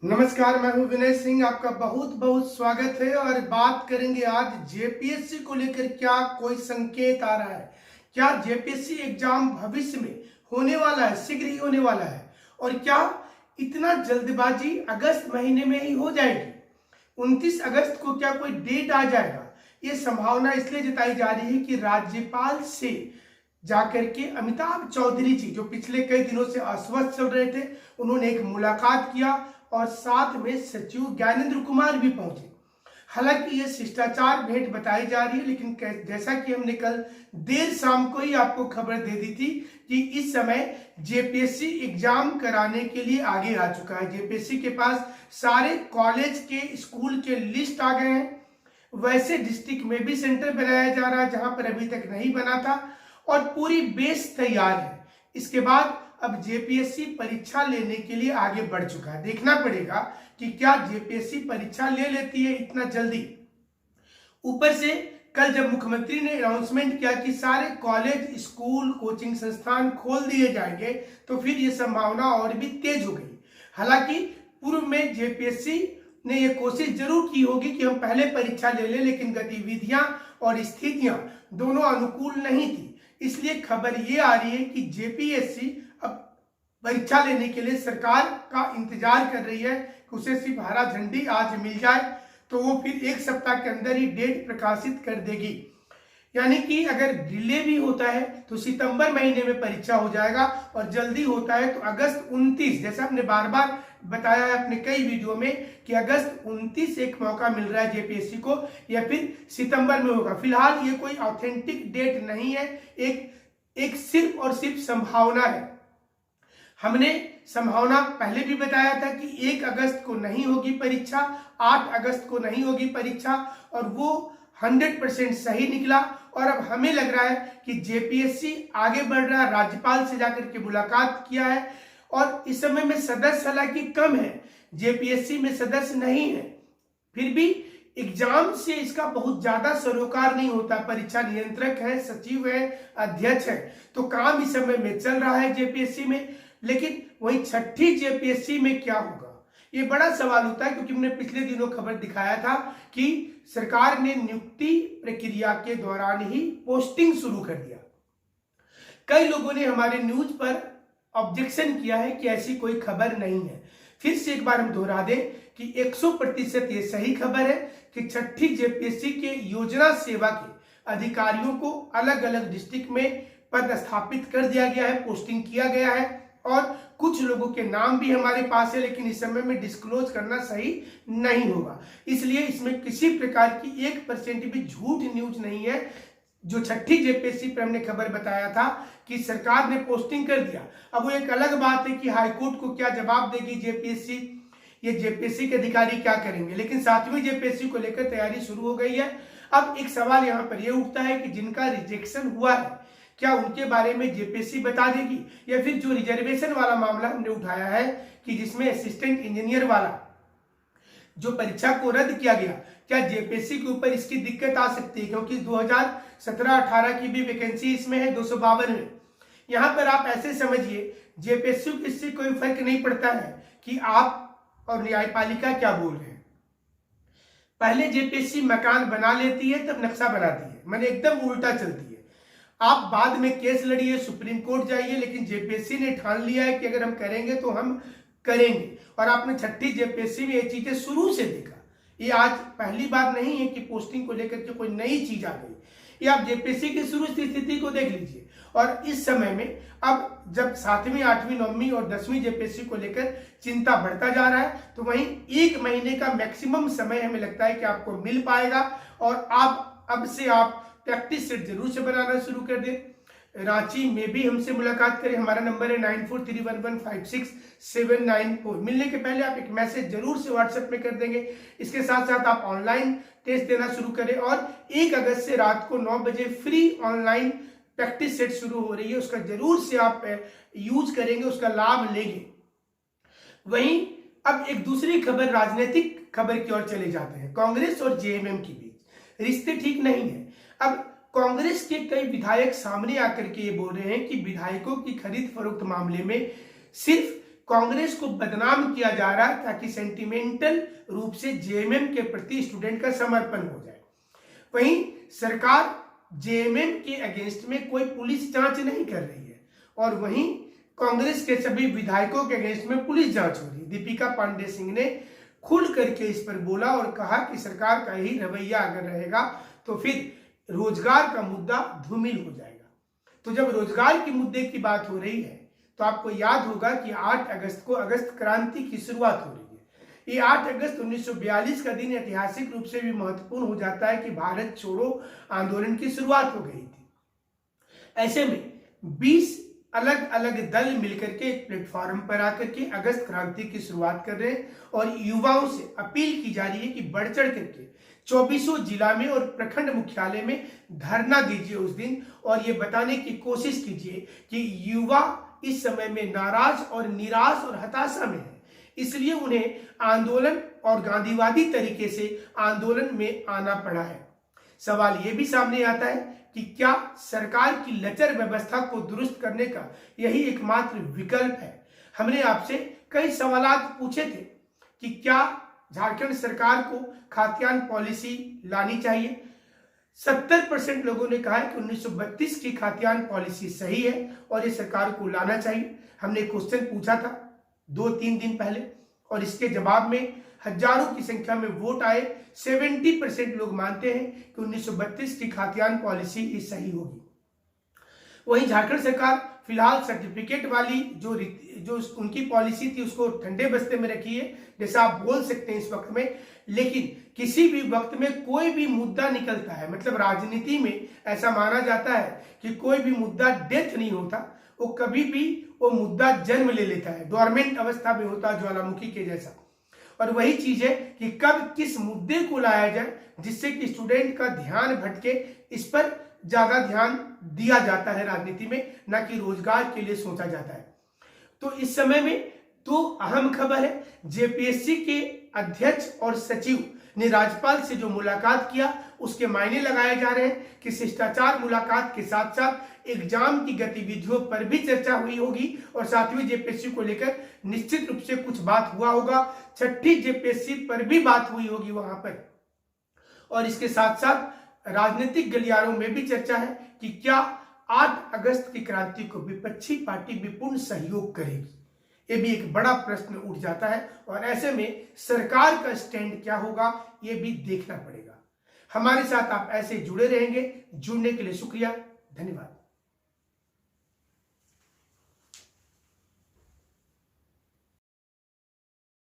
नमस्कार, मैं हूं विनय सिंह। आपका बहुत बहुत स्वागत है और बात करेंगे आज जेपीएससी को लेकर। क्या कोई संकेत आ रहा है? क्या जेपीएससी एग्जाम भविष्य में होने वाला है, शीघ्र ही होने वाला है? और क्या इतना जल्दबाजी अगस्त महीने में ही हो जाएगी? 29 अगस्त को क्या कोई डेट आ जाएगा? ये संभावना इसलिए जताई जा रही है कि राज्यपाल से जाकर के अमिताभ चौधरी जी, जो पिछले कई दिनों से अस्वस्थ चल रहे थे, उन्होंने एक मुलाकात किया और साथ में सचिव ज्ञानेंद्र कुमार भी पहुंचे। हालांकि ये शिष्टाचार भेंट बताई जा रही है, लेकिन जैसा कि हमने कल देर शाम को ही आपको खबर दे दी थी कि इस समय जेपीएससी एग्जाम कराने के लिए आगे आ चुका है। जेपीएससी के पास सारे कॉलेज के, स्कूल के लिस्ट आ गए हैं। वैसे डिस्ट्रिक्ट में भी सेंटर बनाया जा रहा है जहां पर अभी तक नहीं बना था और पूरी बेस तैयार है। इसके बाद अब जेपीएससी परीक्षा लेने के लिए आगे बढ़ चुका है। देखना पड़ेगा कि क्या जेपीएससी परीक्षा ले लेती है इतना जल्दी। ऊपर से कल जब मुख्यमंत्री ने अनाउंसमेंट किया कि सारे कॉलेज, स्कूल, कोचिंग संस्थान खोल दिए जाएंगे, तो फिर ये संभावना और भी तेज हो गई। हालांकि पूर्व में जेपीएससी ने यह कोशिश जरूर की होगी कि हम पहले परीक्षा ले लें, लेकिन गतिविधियां और स्थितियां दोनों अनुकूल नहीं थी। इसलिए खबर ये आ रही है कि जेपीएससी अब परीक्षा लेने के लिए सरकार का इंतजार कर रही है कि उसे सिर्फ हरा झंडी आज मिल जाए तो वो फिर एक सप्ताह के अंदर ही डेट प्रकाशित कर देगी। यानी कि अगर डिले भी होता है तो सितंबर महीने में परीक्षा हो जाएगा और जल्दी होता है तो अगस्त 29, जैसा हमने बार बार बताया है अपने कई वीडियो में कि अगस्त 29 एक मौका मिल रहा है जेपीएससी को, या फिर सितंबर में होगा। फिलहाल ये कोई ऑथेंटिक डेट नहीं है, एक सिर्फ और सिर्फ संभावना है। हमने संभावना पहले भी बताया था कि 1 अगस्त को नहीं होगी परीक्षा, 8 अगस्त को नहीं होगी परीक्षा, और वो 100% सही निकला। और अब हमें लग रहा है कि जेपीएससी आगे बढ़ रहा है। राज्यपाल से जाकर के मुलाकात किया है और इस समय में सदस्य हालांकि कम है, जेपीएससी में सदस्य नहीं है, फिर भी एग्जाम से इसका बहुत ज्यादा सरोकार नहीं होता। परीक्षा नियंत्रक है, सचिव है, अध्यक्ष है, तो काम इस समय में चल रहा है जेपीएससी में। लेकिन वही छठी जेपीएससी में क्या होगा, ये बड़ा सवाल होता है, क्योंकि हमने पिछले दिनों खबर दिखाया था कि सरकार ने नियुक्ति प्रक्रिया के दौरान ही पोस्टिंग शुरू कर दिया। कई लोगों ने हमारे न्यूज पर ऑब्जेक्शन किया है कि ऐसी कोई खबर नहीं है। फिर से एक बार हम दोहरा दें कि 100% ये सही खबर है कि छठी जेपीएससी के योजना सेवा के अधिकारियों को अलग अलग डिस्ट्रिक्ट में पदस्थापित कर दिया गया है, पोस्टिंग किया गया है। और कुछ लोगों के नाम भी हमारे पास है, लेकिन इस समय में डिस्क्लोज करना सही नहीं होगा। इसलिए इसमें किसी प्रकार की 1% भी झूठ न्यूज नहीं है। जो छठी जेपीएससी पर हमने खबर बताया था कि सरकार ने पोस्टिंग कर दिया, अब वो एक अलग बात है कि हाईकोर्ट को क्या जवाब देगी जेपीएससी, ये जेपीएससी के अधिकारी क्या करेंगे। लेकिन 7वीं जेपीएससी को लेकर तैयारी शुरू हो गई है। अब एक सवाल यहाँ पर यह उठता है कि जिनका रिजेक्शन हुआ है, क्या उनके बारे में जेपीएससी बता देगी, या फिर जो रिजर्वेशन वाला मामला हमने उठाया है कि जिसमें असिस्टेंट इंजीनियर वाला जो परीक्षा को रद्द किया गया, क्या जेपीएससी के ऊपर इसकी दिक्कत आ सकती है, क्योंकि 2017-18 की भी वैकेंसी इसमें है 252 में। यहां पर आप ऐसे समझिए, जेपीएससी को इससे कोई फर्क नहीं पड़ता है कि आप और न्यायपालिका क्या बोल रहे हैं। पहले जेपीएससी मकान बना लेती है तब नक्शा बनाती है, मैंने एकदम उल्टा चलती है। आप बाद में केस लड़िए, सुप्रीम कोर्ट जाइए, लेकिन जेपीएससी ने ठान लिया है कि अगर हम करेंगे तो हम करेंगे। और आपने छठी जेपीएससी में ये चीजें शुरू से देखा, ये आज पहली बार नहीं है कि पोस्टिंग को लेकर के कोई नई चीज आ गई। ये आप जेपीएससी की शुरू की स्थिति को देख लीजिए। और इस समय में अब जब 7वीं, 8वीं, 9वीं और 10वीं जेपीएससी को लेकर चिंता बढ़ता जा रहा है, तो वहीं 1 महीने का मैक्सिमम समय हमें लगता है कि आपको मिल पाएगा। और आप अब से आप प्रैक्टिस सेट जरूर से बनाना शुरू कर दें। रांची में भी हमसे मुलाकात करें, हमारा नंबर है 9431156794। मिलने के पहले आप एक मैसेज जरूर से व्हाट्सएप में कर देंगे। इसके साथ साथ आप ऑनलाइन टेस्ट देना शुरू करें और 1 अगस्त से रात को 9 बजे फ्री ऑनलाइन प्रैक्टिस सेट शुरू हो रही है, उसका जरूर से आप यूज करेंगे, उसका लाभ लेंगे। वहीं अब एक दूसरी खबर, राजनीतिक खबर की ओर चले जाते हैं। कांग्रेस और जेएमएम के बीच रिश्ते ठीक नहीं है। अब कांग्रेस के कई विधायक सामने आकर के ये बोल रहे हैं कि विधायकों की खरीद फरोख्त मामले में सिर्फ कांग्रेस को बदनाम किया जा रहा है ताकि सेंटिमेंटल रूप से जेएमएम के प्रति स्टूडेंट का समर्पण हो जाए। वहीं सरकार जेएमएम के अगेंस्ट में कोई पुलिस जांच नहीं कर रही है और वहीं कांग्रेस के सभी विधायकों के अगेंस्ट में पुलिस जांच हो रही है। दीपिका पांडे सिंह ने खुल करके इस पर बोला और कहा कि सरकार का ही रवैया अगर रहेगा तो फिर रोजगार का मुद्दा धूमिल हो जाएगा। तो जब रोजगार के मुद्दे की बात हो रही है तो आपको याद होगा कि 8 अगस्त को अगस्त क्रांति की शुरुआत हो रही है। ये 8 अगस्त 1942 का दिन ऐतिहासिक रूप से भी महत्वपूर्ण हो जाता है कि भारत छोड़ो आंदोलन की शुरुआत हो गई थी। ऐसे में 20 अलग अलग दल मिलकर के एक प्लेटफॉर्म पर आकर के अगस्त क्रांति की शुरुआत कर रहे हैं और युवाओं से अपील की जा रही है कि बढ़ चढ़ करके 24 जिला में और प्रखंड मुख्यालय में धरना दीजिए उस दिन और ये बताने की कोशिश कीजिए कि युवा इस समय में नाराज और निराश और हताशा में है, इसलिए उन्हें आंदोलन और गांधीवादी तरीके से आंदोलन में आना पड़ा है। सवाल ये भी सामने आता है कि क्या सरकार की लचर व्यवस्था को दुरुस्त करने का यही एकमात्र विकल्प है। हमने आपसे कई सवालात पूछे थे कि क्या झारखंड सरकार को खाद्यान्न पॉलिसी लानी चाहिए। 70% लोगों ने कहा कि 1932 की खाद्यान्न पॉलिसी सही है और ये सरकार को लाना चाहिए। हमने क्वेश्चन पूछा था 2-3 दिन पहले और इसके जवाब में हजारों की संख्या में वोट आए। 70% लोग मानते हैं कि 1932 की खाद्यान्न पॉलिसी ही सही होगी। वहीं झारखंड सरकार फिलहाल सर्टिफिकेट वाली जो उनकी पॉलिसी थी उसको ठंडे बस्ते में रखी है, जैसा आप बोल सकते हैं इस वक्त में। लेकिन किसी भी वक्त में कोई भी मुद्दा निकलता है, मतलब राजनीति में ऐसा माना जाता है कि कोई भी मुद्दा डेथ नहीं होता, वो कभी भी वो मुद्दा जन्म ले लेता है, डोरमेंट अवस्था में होता है, ज्वालामुखी के जैसा। और वही चीज है कि कब किस मुद्दे को लाया जाए जिससे कि स्टूडेंट का ध्यान भटके, इस पर ज्यादा ध्यान दिया जाता है राजनीति में, ना कि रोजगार के लिए सोचा जाता है। तो इस समय में 2 अहम खबर है। जेपीएससी के अध्यक्ष और सचिव ने राज्यपाल से जो मुलाकात किया उसके मायने लगाए जा रहे हैं कि शिष्टाचार मुलाकात के साथ साथ एग्जाम की गतिविधियों पर भी चर्चा हुई होगी और साथ ही जेपीएससी को लेकर निश्चित रूप से कुछ बात हुआ होगा। 6ठी जेपीएससी पर भी बात हुई होगी वहां पर। और इसके साथ साथ राजनीतिक गलियारों में भी चर्चा है कि क्या 8 अगस्त की क्रांति को विपक्षी पार्टी विपूर्ण सहयोग करेगी। ये भी एक बड़ा प्रश्न उठ जाता है और ऐसे में सरकार का स्टैंड क्या होगा ये भी देखना पड़ेगा। हमारे साथ आप ऐसे जुड़े रहेंगे। जुड़ने के लिए शुक्रिया, धन्यवाद।